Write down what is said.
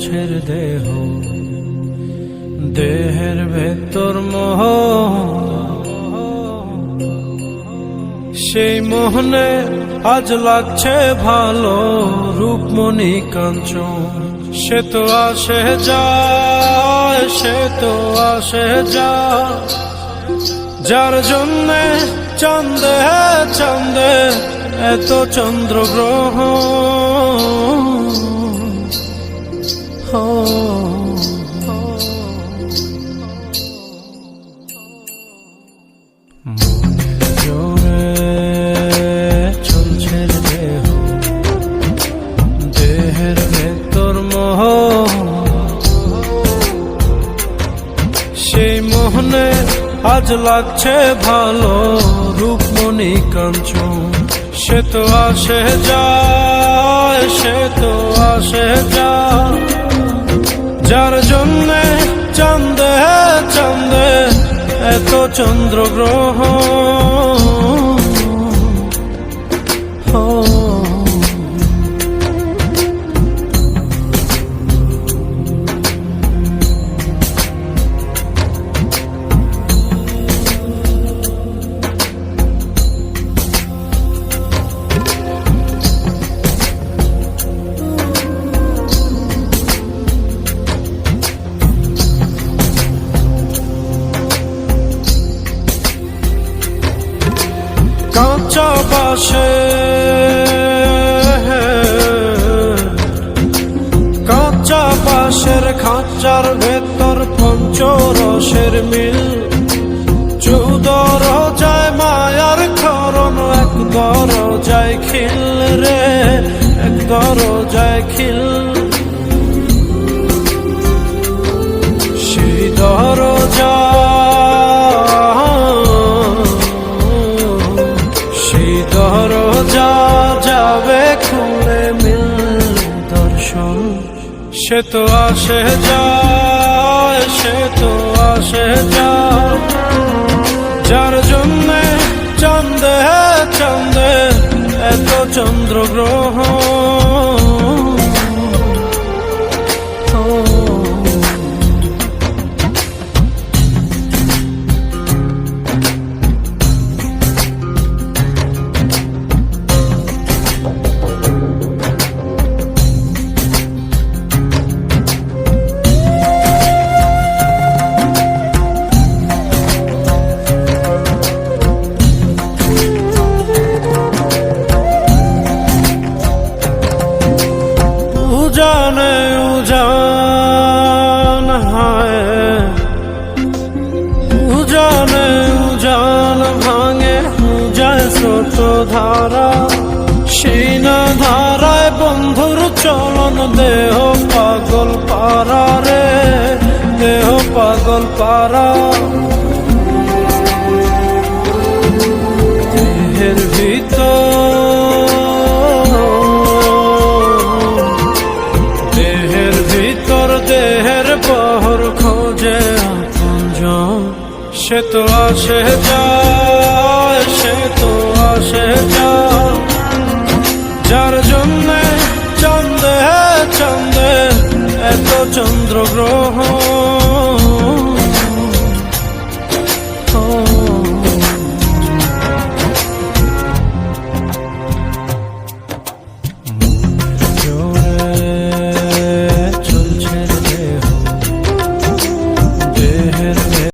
চলছের দেহ, দেহের ভেতর মোহ, সেই মোহনে আজ লাগছে ভালো রূপমণি কাঞ্চন। সে তো আসে যায়, সে তো আসে যায়, যার জন্যে চাঁদে চাঁদে এত চন্দ্রগ্রহ। মনের জোরে চলছে দেহ, দেহের ভেতর মোহ, সেই মোহনে আজ লাগছে ভালো রূপমণি কাঞ্চন। সে তো আসে যায়, সে তো আসে যায়, যার জন্যে চাঁদে চাঁদে এত চন্দ্রগ্রহ। কাঁচা বাসে, কাঁচা বাসের খাঁচার ভেতর পঞ্চরসের মিল, 14 রোজায় মায়ার খরণ, এক দরজায় খিল রে, এক দরজায় খিল। সেই দরজা, সেই দরজা যাবে খুলে মিল দর্শন। সে তো আসে যায়, সে তো আসে যায়, যার জন্যে চাঁদে চাঁদে এত চন্দ্রগ্রহ। উজানে উজান হায়, উজানে উজান ভাঙে যায় স্রোত ধারা, সেই না ধারায় বন্ধুর চলন, দেহ পাগল পারা রে, দেহ পাগল পারা। দেহের ভিতর, দেহের পহর খোঁজে আপনজন। সে তো আসে যায়, সে তো আসে যায়, যার জন্যে চাঁদে চাঁদে এত চন্দ্রগ্রহ।